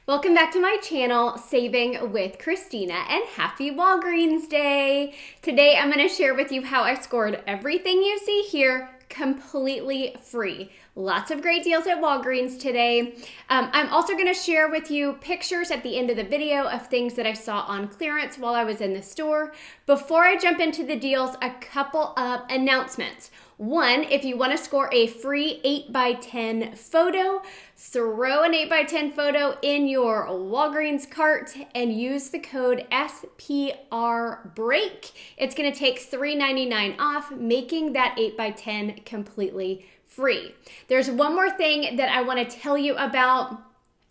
Welcome back to my channel, Saving with Christina, and happy Walgreens Day! Today I'm going to share with you how I scored everything you see here completely free. Lots of great deals at Walgreens today. I'm also going to share with you pictures at the end of the video of things that I saw on clearance while I was in the store. Before I jump into the deals, a couple of announcements. One, if you want to score a free 8x10 photo, throw an 8x10 photo in your Walgreens cart and use the code SPRBREAK. It's going to take $3.99 off, making that 8x10 completely free. There's one more thing that I want to tell you about.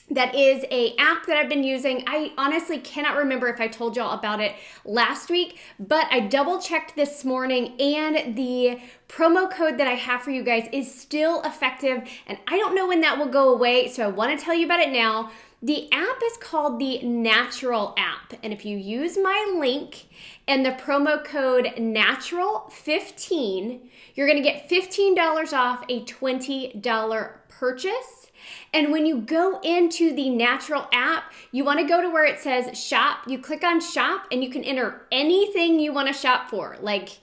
That is an app that I've been using. I honestly cannot remember if I told y'all about it last week, but I double checked this morning and the promo code that I have for you guys is still effective, and I don't know when that will go away, so I want to tell you about it now. The app is called the Natural app, and if you use my link and the promo code NATURAL15, you're going to get $15 off a $20 purchase. And when you go into the Natural app, you want to go to where it says shop. You click on shop and you can enter anything you want to shop for, like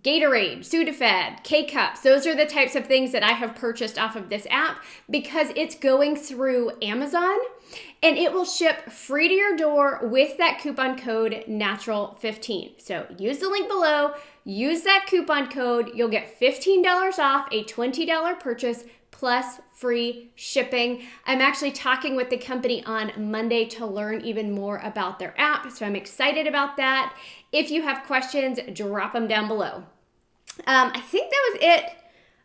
Gatorade, Sudafed, K-Cups. Those are the types of things that I have purchased off of this app because it's going through Amazon, and it will ship free to your door with that coupon code NATURAL15. So use the link below, use that coupon code. You'll get $15 off a $20 purchase plus free shipping. I'm actually talking with the company on Monday to learn even more about their app, so I'm excited about that. If you have questions, drop them down below. I think that was it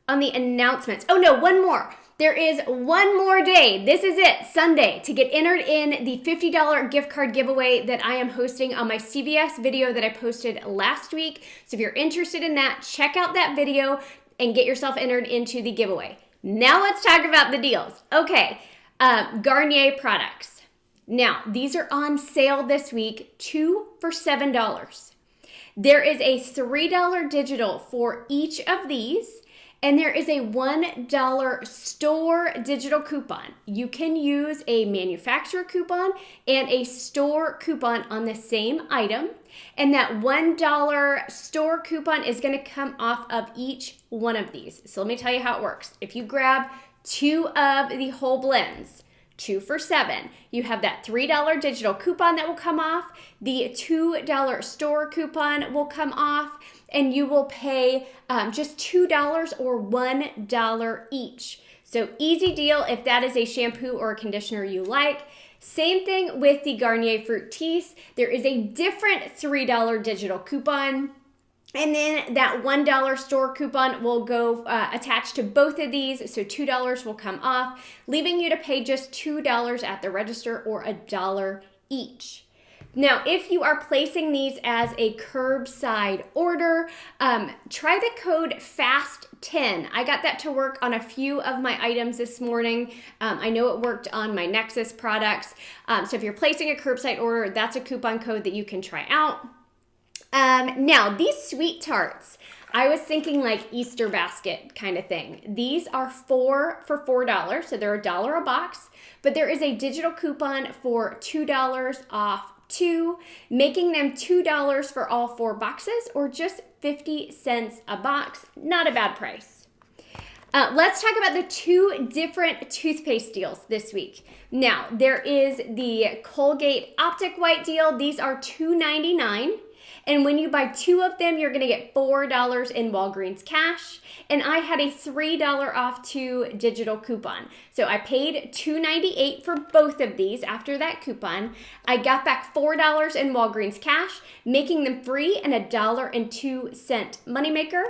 on the announcements. Oh no, one more. There is one more day. This is it, Sunday, to get entered in the $50 gift card giveaway that I am hosting on my CVS video that I posted last week. So if you're interested in that, check out that video and get yourself entered into the giveaway. Now let's talk about the deals. Okay, Garnier products. Now, these are on sale this week, 2 for $7. There is a $3 digital for each of these, and there is a $1 store digital coupon. You can use a manufacturer coupon and a store coupon on the same item, and that $1 store coupon is going to come off of each one of these. So let me tell you how it works. If you grab 2 of the whole blends, 2 for $7, you have that $3 digital coupon that will come off, the $2 store coupon will come off, and you will pay just $2 or $1 each. So easy deal if that is a shampoo or a conditioner you like. Same thing with the Garnier Fructis. There is a different $3 digital coupon, and then that $1 store coupon will go attached to both of these, so $2 will come off, leaving you to pay just $2 at the register or $1 each. Now, if you are placing these as a curbside order, try the code FAST10. I got that to work on a few of my items this morning. I know it worked on my Nexus products. So if you're placing a curbside order, that's a coupon code that you can try out. Now, these sweet tarts, I was thinking like Easter basket kind of thing. These are 4 for $4, so they're $1 a box, but there is a digital coupon for $2 off 2, making them $2 for all 4 boxes, or just 50 cents a box. Not a bad price. Let's talk about the 2 different toothpaste deals this week. Now, there is the Colgate Optic White deal. These are $2.99. And when you buy 2 of them, you're going to get $4 in Walgreens cash. And I had a $3 off 2 digital coupon. So I paid $2.98 for both of these after that coupon. I got back $4 in Walgreens cash, making them free and $1.02 moneymaker.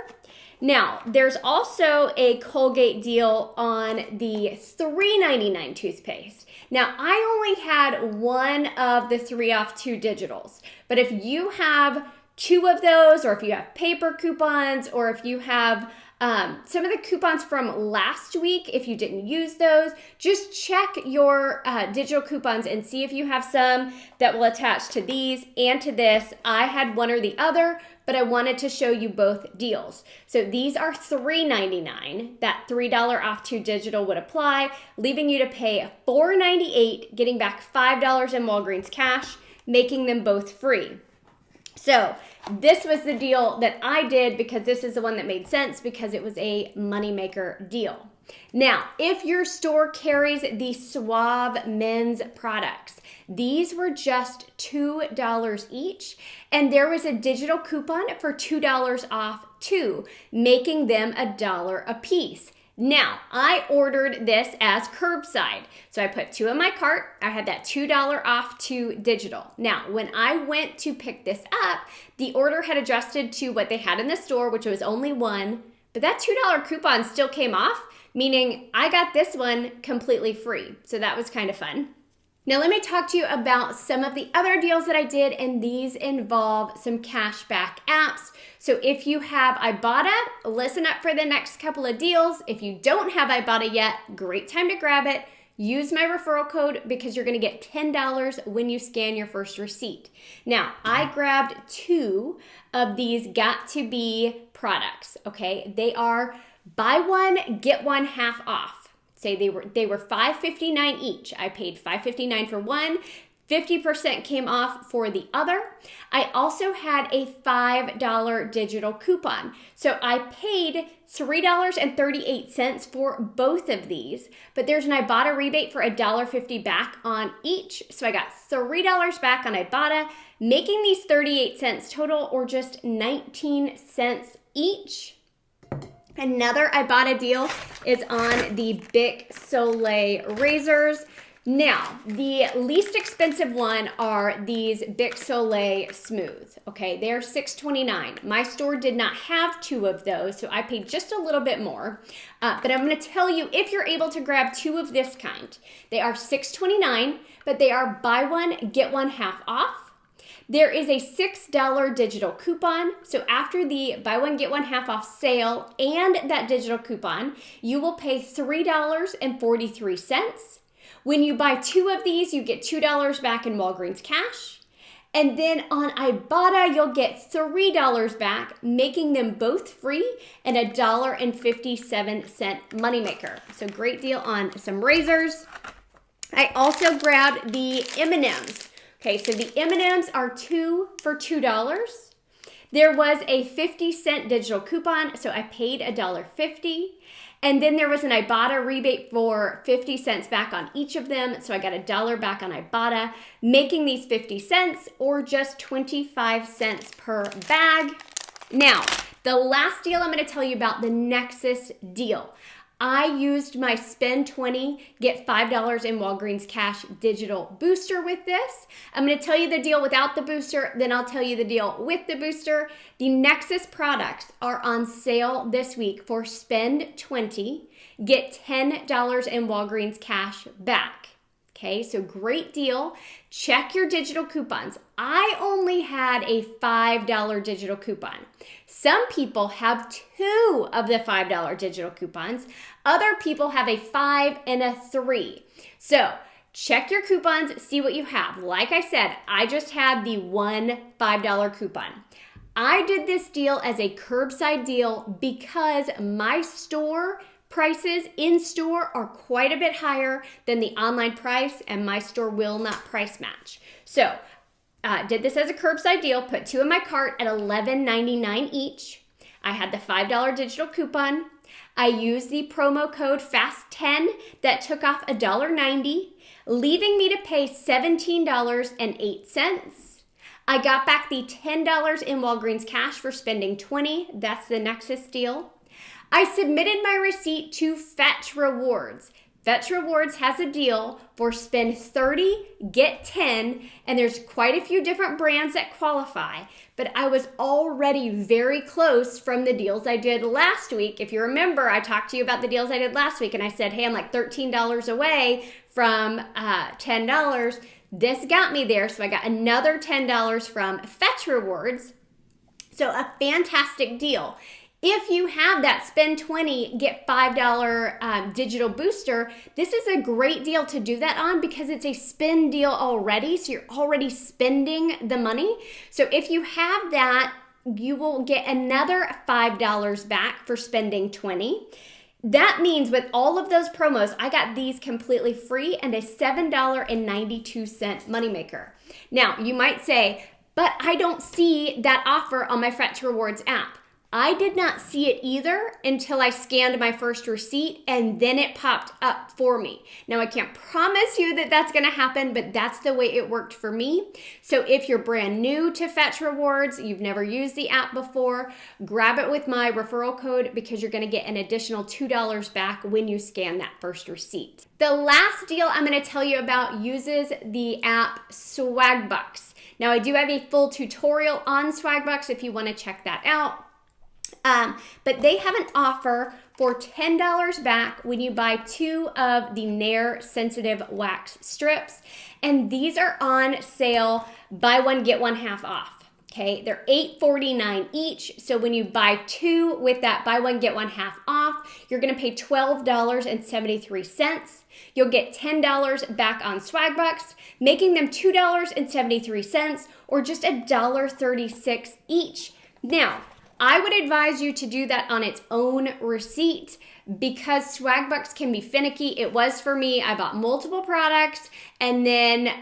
Now, there's also a Colgate deal on the $3.99 toothpaste. Now, I only had 1 of the 3 off 2 digitals, but if you have 2 of those, or if you have paper coupons, or if you have Some of the coupons from last week, if you didn't use those, just check your digital coupons and see if you have some that will attach to these and to this. I had one or the other, but I wanted to show you both deals. So these are $3.99. That $3 off 2 digital would apply, leaving you to pay $4.98, getting back $5 in Walgreens cash, making them both free. So this was the deal that I did because this is the one that made sense because it was a moneymaker deal. Now, if your store carries the Suave men's products, these were just $2 each, and there was a digital coupon for $2 off too, making them $1 a piece. Now, I ordered this as curbside. So I put 2 in my cart. I had that $2 off 2 digital. Now, when I went to pick this up, the order had adjusted to what they had in the store, which was only 1, but that $2 coupon still came off, meaning I got this one completely free. So that was kind of fun. Now let me talk to you about some of the other deals that I did, and these involve some cashback apps. So if you have Ibotta, listen up for the next couple of deals. If you don't have Ibotta yet, great time to grab it. Use my referral code because you're going to get $10 when you scan your first receipt. Now, I grabbed 2 of these Got2b products, okay? They are buy one, get one half off. Say they were $5.59 each. I paid $5.59 for one, 50% came off for the other. I also had a $5 digital coupon. So I paid $3.38 for both of these, but there's an Ibotta rebate for $1.50 back on each. So I got $3 back on Ibotta, making these 38 cents total, or just 19 cents each. Another Ibotta deal is on the Bic Soleil razors. Now, the least expensive one are these Bic Soleil Smooth, okay? They're $6.29. My store did not have 2 of those, so I paid just a little bit more. But I'm gonna tell you, if you're able to grab 2 of this kind, they are $6.29, but they are buy one, get one half off. There is a $6 digital coupon. So after the buy one, get one half off sale and that digital coupon, you will pay $3.43. When you buy 2 of these, you get $2 back in Walgreens cash. And then on Ibotta, you'll get $3 back, making them both free and $1.57 moneymaker. So great deal on some razors. I also grabbed the M&Ms. Okay, so the M&Ms are 2 for $2. There was a 50-cent digital coupon, so I paid $1.50. And then there was an Ibotta rebate for 50 cents back on each of them, so I got $1 back on Ibotta, making these 50 cents or just 25 cents per bag. Now, the last deal I'm going to tell you about, the Nexus deal. I used my spend 20, get $5 in Walgreens cash digital booster with this. I'm going to tell you the deal without the booster, then I'll tell you the deal with the booster. The Nexus products are on sale this week for spend 20, get $10 in Walgreens cash back. Okay, so great deal. Check your digital coupons. I only had a $5 digital coupon. Some people have 2 of the $5 digital coupons. Other people have a 5 and a 3. So check your coupons, see what you have. Like I said, I just had the one $5 coupon. I did this deal as a curbside deal because my store prices in store are quite a bit higher than the online price, and my store will not price match. So did this as a curbside deal, put 2 in my cart at $11.99 each. I had the $5 digital coupon. I used the promo code FAST10 that took off $1.90, leaving me to pay $17.08. I got back the $10 in Walgreens cash for spending 20. That's the Nexus deal. I submitted my receipt to Fetch Rewards. Fetch Rewards has a deal for spend 30, get 10, and there's quite a few different brands that qualify, but I was already very close from the deals I did last week. If you remember, I talked to you about the deals I did last week, and I said, hey, I'm like $13 away from $10. This got me there, so I got another $10 from Fetch Rewards. So a fantastic deal. If you have that spend 20, get $5 digital booster, this is a great deal to do that on because it's a spend deal already. So you're already spending the money. So if you have that, you will get another $5 back for spending 20. That means with all of those promos, I got these completely free and a $7.92 moneymaker. Now, you might say, but I don't see that offer on my Fetch Rewards app. I did not see it either until I scanned my first receipt and then it popped up for me. Now, I can't promise you that that's going to happen, but that's the way it worked for me. So if you're brand new to Fetch Rewards, you've never used the app before, grab it with my referral code because you're going to get an additional $2 back when you scan that first receipt. The last deal I'm going to tell you about uses the app Swagbucks. Now, I do have a full tutorial on Swagbucks if you want to check that out. But they have an offer for $10 back when you buy 2 of the Nair Sensitive Wax Strips. And these are on sale, buy one, get one half off. Okay, they're $8.49 each. So when you buy 2 with that buy one, get one half off, you're going to pay $12.73. You'll get $10 back on Swagbucks, making them $2.73 or just $1.36 each. Now, I would advise you to do that on its own receipt because Swagbucks can be finicky. It was for me. I bought multiple products and then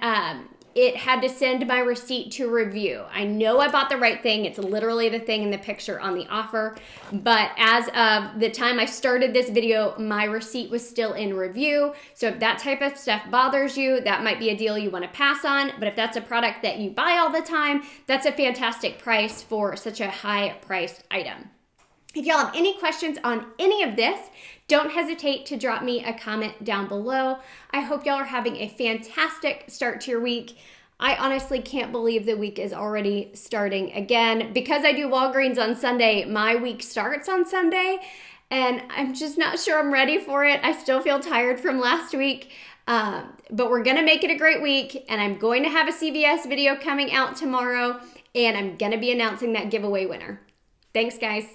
it had to send my receipt to review. I know I bought the right thing. It's literally the thing in the picture on the offer. But as of the time I started this video, my receipt was still in review. So if that type of stuff bothers you, that might be a deal you want to pass on. But if that's a product that you buy all the time, that's a fantastic price for such a high priced item. If y'all have any questions on any of this, don't hesitate to drop me a comment down below. I hope y'all are having a fantastic start to your week. I honestly can't believe the week is already starting again. Because I do Walgreens on Sunday, my week starts on Sunday, and I'm just not sure I'm ready for it. I still feel tired from last week, but we're gonna make it a great week, and I'm going to have a CVS video coming out tomorrow, and I'm gonna be announcing that giveaway winner. Thanks, guys.